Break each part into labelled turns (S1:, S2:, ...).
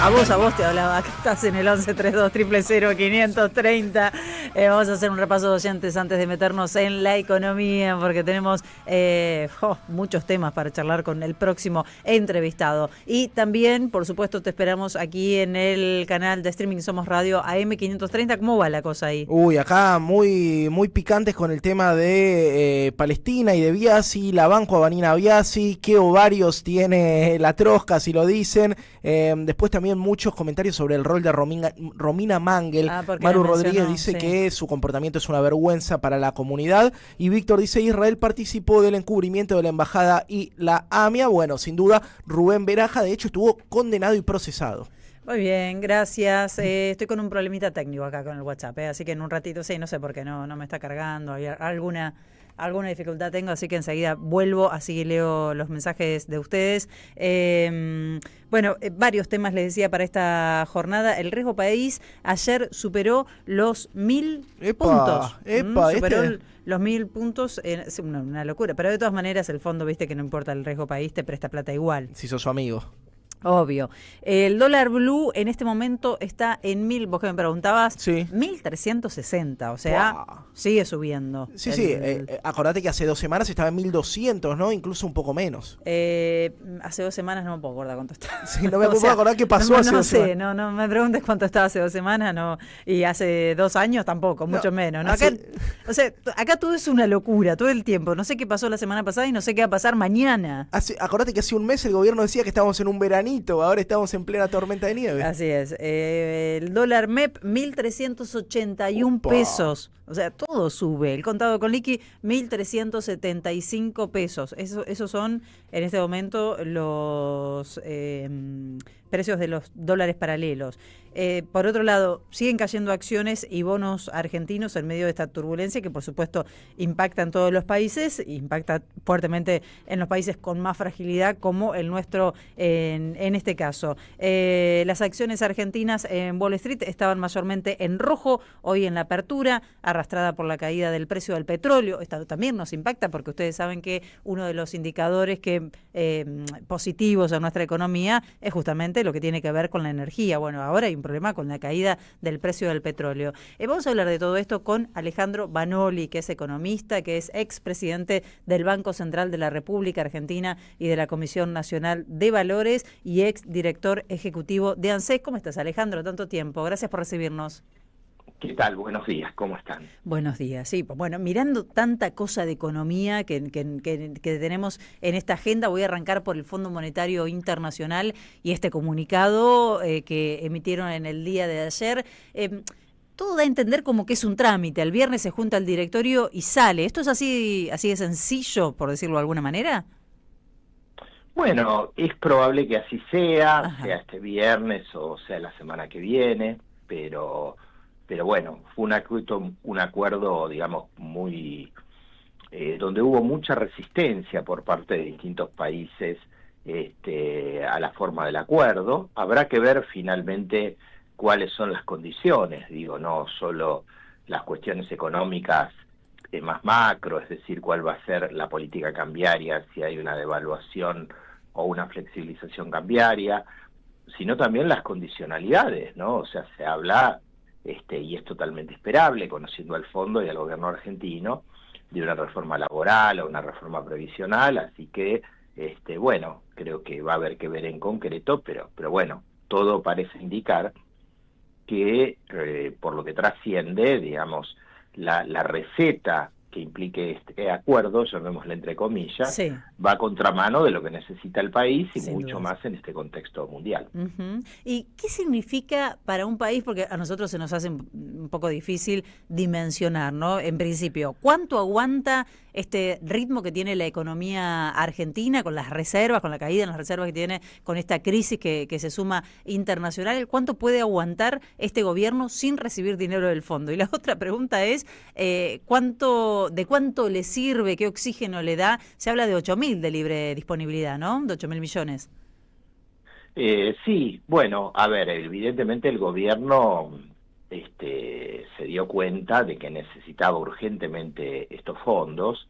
S1: A vos te hablaba, que estás en el 1132000530. Vamos a hacer un repaso de oyentes antes de meternos en la economía, porque tenemos muchos temas para charlar con el próximo entrevistado. Y también, por supuesto, te esperamos aquí en el canal de streaming Somos Radio AM530. ¿Cómo va la cosa ahí?
S2: Uy, acá muy picantes con el tema de Palestina y de Biasi, la banco a Vanina Biasi, qué ovarios tiene la trosca, si lo dicen. Después también muchos comentarios sobre el rol de Romina Mangel. Maru Rodríguez dice que su comportamiento es una vergüenza para la comunidad. Y Víctor dice, Israel participó del encubrimiento de la embajada y la AMIA. Bueno, sin duda, Rubén Beraja, de hecho, estuvo condenado y procesado.
S1: Muy bien, gracias. Estoy con un problemita técnico acá con el WhatsApp, así que en un ratito, no sé por qué no me está cargando. Hay alguna dificultad tengo, así que enseguida vuelvo, así leo los mensajes de ustedes. Varios temas les decía para esta jornada. El riesgo país ayer superó los 1000 puntos. Superó los 1000 puntos, es una locura. Pero de todas maneras, el fondo, viste que no importa el riesgo país, te presta plata igual.
S2: Si sos su amigo.
S1: Obvio. El dólar blue en este momento está en 1000, vos que me preguntabas,
S2: sí.
S1: 1360, o sea, sigue subiendo.
S2: Sí, acordate que hace 2 semanas estaba en 1200, ¿no? Incluso un poco menos.
S1: Hace 2 semanas no me puedo acordar cuánto estaba.
S2: Sí, no me puedo acordar qué pasó hace 2 semanas.
S1: No me preguntes cuánto estaba hace 2 semanas, no, y hace 2 años tampoco, mucho menos, ¿no? Acá todo es una locura, todo el tiempo. No sé qué pasó la semana pasada y no sé qué va a pasar mañana.
S2: Acordate que hace un mes el gobierno decía que estábamos en un veranito. Ahora estamos en plena tormenta de nieve.
S1: Así es. El dólar MEP, 1.381 pesos. O sea, todo sube. El contado con liqui, 1.375 pesos. Esos son, en este momento, los precios de los dólares paralelos. Por otro lado, siguen cayendo acciones y bonos argentinos en medio de esta turbulencia que, por supuesto, impacta en todos los países, impacta fuertemente en los países con más fragilidad, como el nuestro en este caso. Las acciones argentinas en Wall Street estaban mayormente en rojo hoy en la apertura, arrastrada por la caída del precio del petróleo. Esto también nos impacta porque ustedes saben que uno de los indicadores positivos en nuestra economía es justamente lo que tiene que ver con la energía. Bueno, ahora hay un problema con la caída del precio del petróleo. Vamos a hablar de todo esto con Alejandro Banoli, que es economista, que es expresidente del Banco Central de la República Argentina y de la Comisión Nacional de Valores y exdirector ejecutivo de ANSES. ¿Cómo estás, Alejandro? Tanto tiempo. Gracias por recibirnos.
S3: ¿Qué tal? Buenos días, ¿cómo están?
S1: Buenos días, sí. Bueno, mirando tanta cosa de economía que tenemos en esta agenda, voy a arrancar por el Fondo Monetario Internacional y este comunicado que emitieron en el día de ayer. Todo da a entender como que es un trámite. El viernes se junta el directorio y sale. ¿Esto es así de sencillo, por decirlo de alguna manera?
S3: Bueno, es probable que así sea este viernes o sea la semana que viene, pero bueno, fue un acuerdo, digamos, muy donde hubo mucha resistencia por parte de distintos países a la forma del acuerdo. Habrá que ver finalmente cuáles son las condiciones, no solo las cuestiones económicas más macro, es decir, cuál va a ser la política cambiaria, si hay una devaluación o una flexibilización cambiaria, sino también las condicionalidades, ¿no? O sea, se habla y es totalmente esperable, conociendo al fondo y al gobierno argentino, de una reforma laboral o una reforma previsional, así que, creo que va a haber que ver en concreto, pero bueno, todo parece indicar que, por lo que trasciende, digamos, la receta que implique este acuerdo, llamémosle entre comillas, va a contramano de lo que necesita el país y sin mucho más en este contexto mundial.
S1: ¿Y qué significa para un país? Porque a nosotros se nos hace un poco difícil dimensionar, ¿no? En principio, ¿cuánto aguanta este ritmo que tiene la economía argentina con las reservas, con la caída en las reservas que tiene, con esta crisis que se suma internacional? ¿Cuánto puede aguantar este gobierno sin recibir dinero del fondo? Y la otra pregunta es, ¿de cuánto le sirve, qué oxígeno le da? Se habla de 8.000 de libre disponibilidad, ¿no? De 8.000 millones.
S3: Sí, bueno, a ver, evidentemente el gobierno se dio cuenta de que necesitaba urgentemente estos fondos.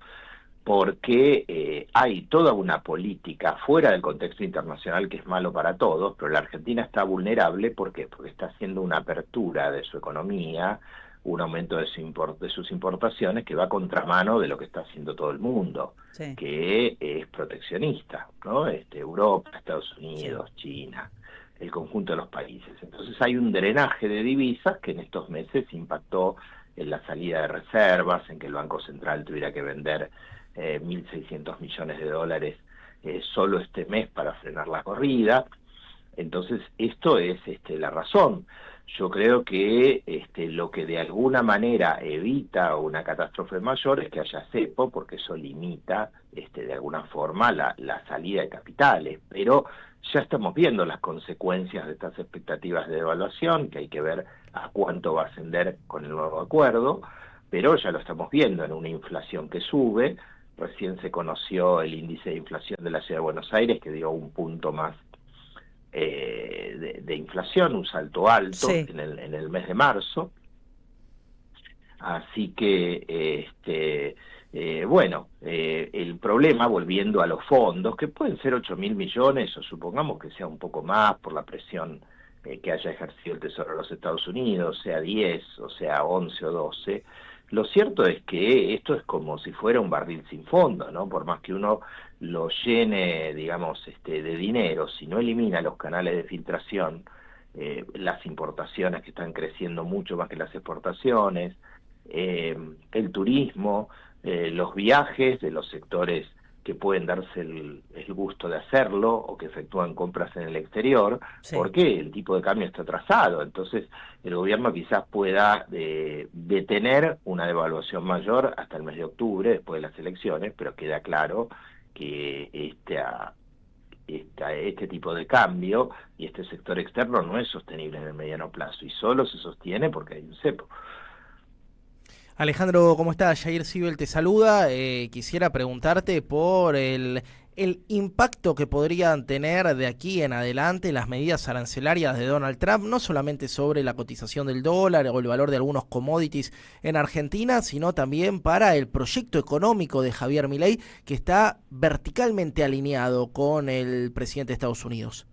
S3: porque hay toda una política fuera del contexto internacional que es malo para todos, pero la Argentina está vulnerable. ¿Por qué? Porque está haciendo una apertura de su economía, un aumento de sus importaciones que va a contramano de lo que está haciendo todo el mundo, sí, que es proteccionista, ¿no? Europa, Estados Unidos, sí, China, el conjunto de los países. Entonces hay un drenaje de divisas que en estos meses impactó en la salida de reservas, en que el Banco Central tuviera que vender 1.600 millones de dólares solo este mes para frenar la corrida. Entonces esto es la razón. Yo creo que lo que de alguna manera evita una catástrofe mayor es que haya cepo, porque eso limita de alguna forma la salida de capitales, pero ya estamos viendo las consecuencias de estas expectativas de devaluación, que hay que ver a cuánto va a ascender con el nuevo acuerdo, pero ya lo estamos viendo en una inflación que sube. Recién se conoció el índice de inflación de la Ciudad de Buenos Aires, que dio un punto más de inflación, un salto alto, sí, en el mes de marzo. Así que, el problema, volviendo a los fondos, que pueden ser 8.000 millones, o supongamos que sea un poco más por la presión que haya ejercido el Tesoro de los Estados Unidos, sea 10, o sea 11 o 12, lo cierto es que esto es como si fuera un barril sin fondo, ¿no? Por más que uno lo llene, digamos, de dinero, si no elimina los canales de filtración, las importaciones que están creciendo mucho más que las exportaciones, el turismo, los viajes de los sectores que pueden darse el gusto de hacerlo o que efectúan compras en el exterior, sí, porque el tipo de cambio está atrasado. Entonces el gobierno quizás pueda detener una devaluación mayor hasta el mes de octubre, después de las elecciones, pero queda claro que este tipo de cambio y este sector externo no es sostenible en el mediano plazo, y solo se sostiene porque hay un cepo.
S2: Alejandro, ¿cómo estás? Jair Sibel te saluda. Quisiera preguntarte por el impacto que podrían tener de aquí en adelante las medidas arancelarias de Donald Trump, no solamente sobre la cotización del dólar o el valor de algunos commodities en Argentina, sino también para el proyecto económico de Javier Milei, que está verticalmente alineado con el presidente de Estados Unidos.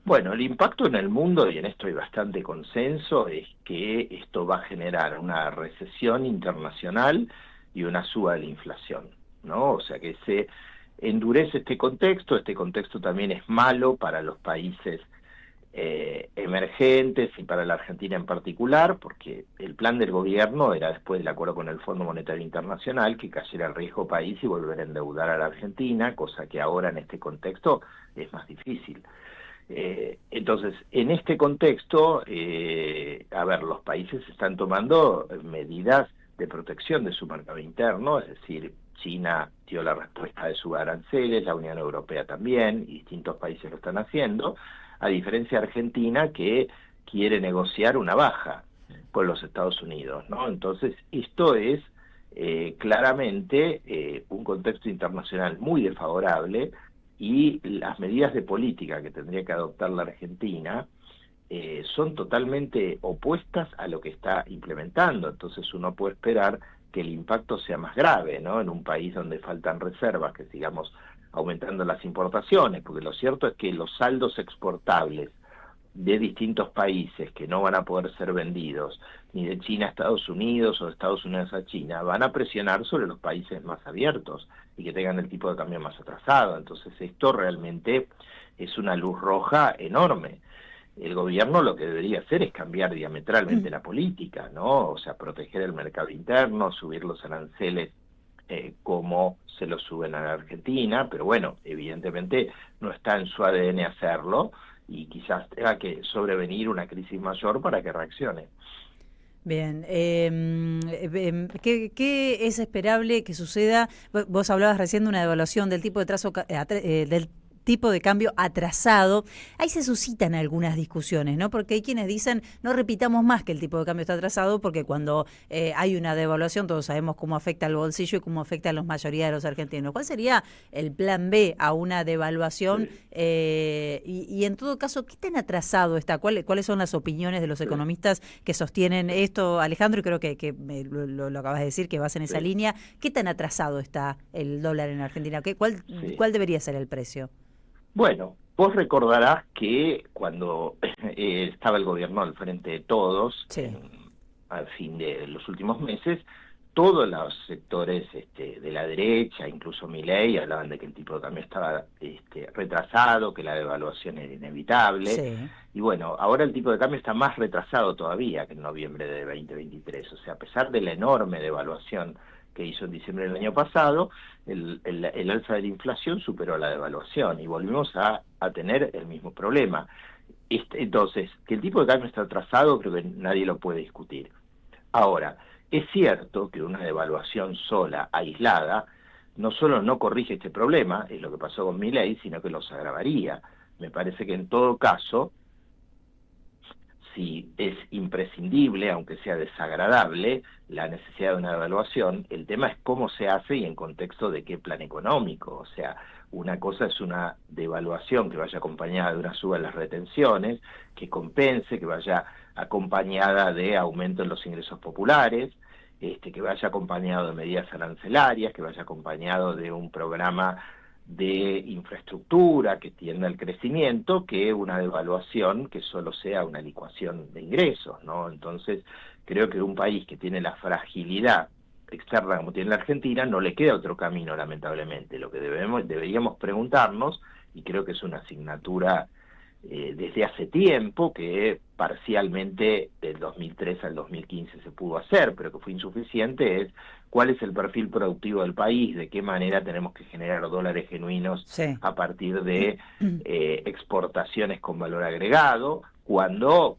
S3: Bueno, el impacto en el mundo, y en esto hay bastante consenso, es que esto va a generar una recesión internacional y una suba de la inflación, ¿no? O sea que se endurece este contexto también es malo para los países emergentes y para la Argentina en particular, porque el plan del gobierno era, después del acuerdo con el Fondo Monetario Internacional, que cayera el riesgo país y volver a endeudar a la Argentina, cosa que ahora en este contexto es más difícil. Entonces, en este contexto, los países están tomando medidas de protección de su mercado interno, es decir, China dio la respuesta de sus aranceles, la Unión Europea también, y distintos países lo están haciendo, a diferencia de Argentina, que quiere negociar una baja con los Estados Unidos, ¿no? Entonces, esto es claramente un contexto internacional muy desfavorable, y las medidas de política que tendría que adoptar la Argentina son totalmente opuestas a lo que está implementando. Entonces uno puede esperar que el impacto sea más grave, ¿no? En un país donde faltan reservas, que sigamos aumentando las importaciones, porque lo cierto es que los saldos exportables de distintos países que no van a poder ser vendidos, ni de China a Estados Unidos o de Estados Unidos a China, van a presionar sobre los países más abiertos y que tengan el tipo de cambio más atrasado. Entonces esto realmente es una luz roja enorme. El gobierno lo que debería hacer es cambiar diametralmente la política, ¿no? O sea, proteger el mercado interno, subir los aranceles como se los suben a la Argentina, pero bueno, evidentemente no está en su ADN hacerlo, y quizás tenga que sobrevenir una crisis mayor para que reaccione.
S1: Bien, ¿qué es esperable que suceda? Vos hablabas recién de una devaluación del tipo de tipo de cambio atrasado. Ahí se suscitan algunas discusiones, ¿no? Porque hay quienes dicen, no repitamos más que el tipo de cambio está atrasado, porque cuando hay una devaluación, todos sabemos cómo afecta al bolsillo y cómo afecta a la mayoría de los argentinos. ¿Cuál sería el plan B a una devaluación? Y en todo caso, ¿qué tan atrasado está? ¿Cuáles son las opiniones de los economistas que sostienen esto, Alejandro? Y creo que lo acabas de decir, que vas en esa línea. ¿Qué tan atrasado está el dólar en Argentina? ¿Cuál debería ser el precio?
S3: Bueno, vos recordarás que cuando estaba el gobierno al frente de todos, al fin de los últimos meses, todos los sectores de la derecha, incluso Milei, hablaban de que el tipo de cambio estaba retrasado, que la devaluación era inevitable. Sí. Y bueno, ahora el tipo de cambio está más retrasado todavía que en noviembre de 2023. O sea, a pesar de la enorme devaluación que hizo en diciembre del año pasado, el alza de la inflación superó la devaluación y volvimos a tener el mismo problema. Entonces, que el tipo de cambio está atrasado, creo que nadie lo puede discutir. Ahora, es cierto que una devaluación sola, aislada, no solo no corrige este problema, es lo que pasó con Milei, sino que los agravaría. Me parece que en todo caso, si es imprescindible, aunque sea desagradable, la necesidad de una devaluación, el tema es cómo se hace y en contexto de qué plan económico. O sea, una cosa es una devaluación que vaya acompañada de una suba en las retenciones, que compense, que vaya acompañada de aumento en los ingresos populares, que vaya acompañado de medidas arancelarias, que vaya acompañado de un programa de infraestructura que tienda al crecimiento, que una devaluación que solo sea una licuación de ingresos, ¿no? Entonces, creo que un país que tiene la fragilidad externa como tiene la Argentina, no le queda otro camino, lamentablemente. Lo que deberíamos preguntarnos, y creo que es una asignatura desde hace tiempo, que parcialmente del 2003 al 2015 se pudo hacer, pero que fue insuficiente, es cuál es el perfil productivo del país, de qué manera tenemos que generar dólares genuinos a partir de exportaciones con valor agregado, cuando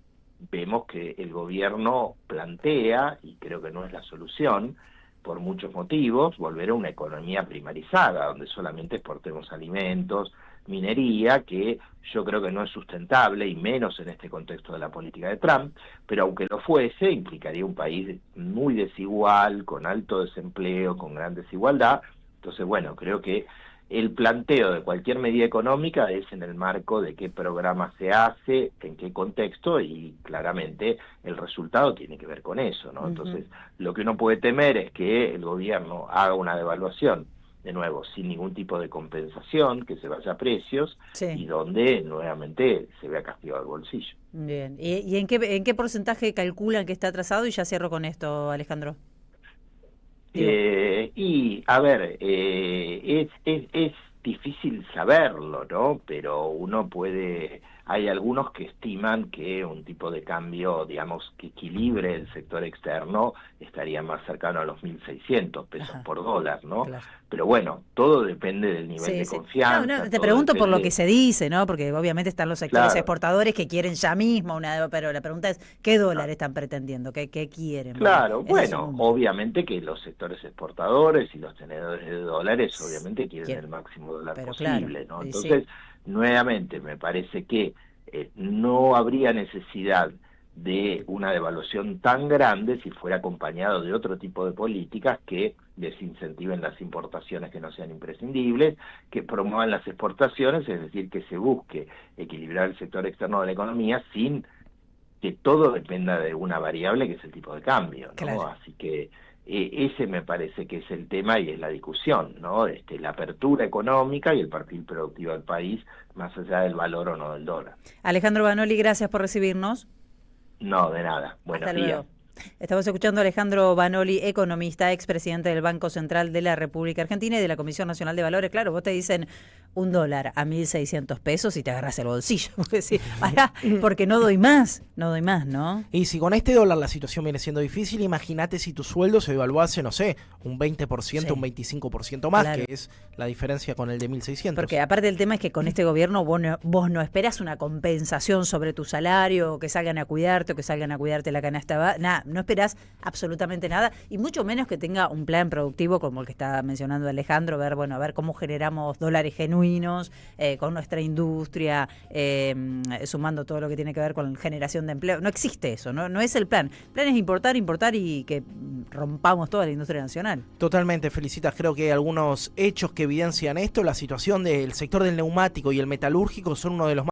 S3: vemos que el gobierno plantea, y creo que no es la solución, por muchos motivos, volver a una economía primarizada, donde solamente exportemos alimentos, minería, que yo creo que no es sustentable, y menos en este contexto de la política de Trump, pero aunque lo fuese, implicaría un país muy desigual, con alto desempleo, con gran desigualdad. Entonces, bueno, creo que el planteo de cualquier medida económica es en el marco de qué programa se hace, en qué contexto, y claramente el resultado tiene que ver con eso, ¿no? Entonces, lo que uno puede temer es que el gobierno haga una devaluación, de nuevo, sin ningún tipo de compensación, que se vaya a precios, y donde nuevamente se vea castigado el bolsillo.
S1: Bien, ¿y en qué porcentaje calculan que está atrasado? Y ya cierro con esto, Alejandro.
S3: Y, a ver, es difícil saberlo, ¿no? Pero uno puede... Hay algunos que estiman que un tipo de cambio, digamos, que equilibre el sector externo estaría más cercano a los 1.600 pesos por dólar, ¿no? Claro. Pero bueno, todo depende del nivel de confianza.
S1: No, te pregunto por lo que se dice, ¿no? Porque obviamente están los sectores exportadores que quieren ya mismo pero la pregunta es, ¿qué dólar están pretendiendo? ¿Qué quieren?
S3: Claro, bueno, obviamente que los sectores exportadores y los tenedores de dólares obviamente quieren el máximo dólar posible, ¿no? Entonces, nuevamente, me parece que no habría necesidad de una devaluación tan grande si fuera acompañado de otro tipo de políticas que desincentiven las importaciones que no sean imprescindibles, que promuevan las exportaciones, es decir, que se busque equilibrar el sector externo de la economía sin que todo dependa de una variable que es el tipo de cambio, ¿no? Claro. Así que ese me parece que es el tema y es la discusión, ¿no? La apertura económica y el perfil productivo del país, más allá del valor o no del dólar.
S1: Alejandro Banoli, gracias por recibirnos.
S3: No, de nada. Buenos días. Luego.
S1: Estamos escuchando a Alejandro Banoli, economista, expresidente del Banco Central de la República Argentina y de la Comisión Nacional de Valores. Claro, vos te dicen $1 a 1.600 pesos y te agarras el bolsillo. Porque no doy más, ¿no?
S2: Y si con este dólar la situación viene siendo difícil, imagínate si tu sueldo se devaluase, no sé, un 20%, un 25% más, claro, que es la diferencia con el de 1.600.
S1: Porque aparte el tema es que con este gobierno vos no esperás una compensación sobre tu salario, o que salgan a cuidarte, o que salgan a cuidarte la canasta. Nada, no esperás absolutamente nada, y mucho menos que tenga un plan productivo como el que está mencionando Alejandro, ver cómo generamos dólares genuinos con nuestra industria, sumando todo lo que tiene que ver con generación de empleo. No existe eso, no es el plan. El plan es importar y que rompamos toda la industria nacional.
S2: Totalmente, Felicitas. Creo que algunos hechos que evidencian esto, la situación del sector del neumático y el metalúrgico son uno de los más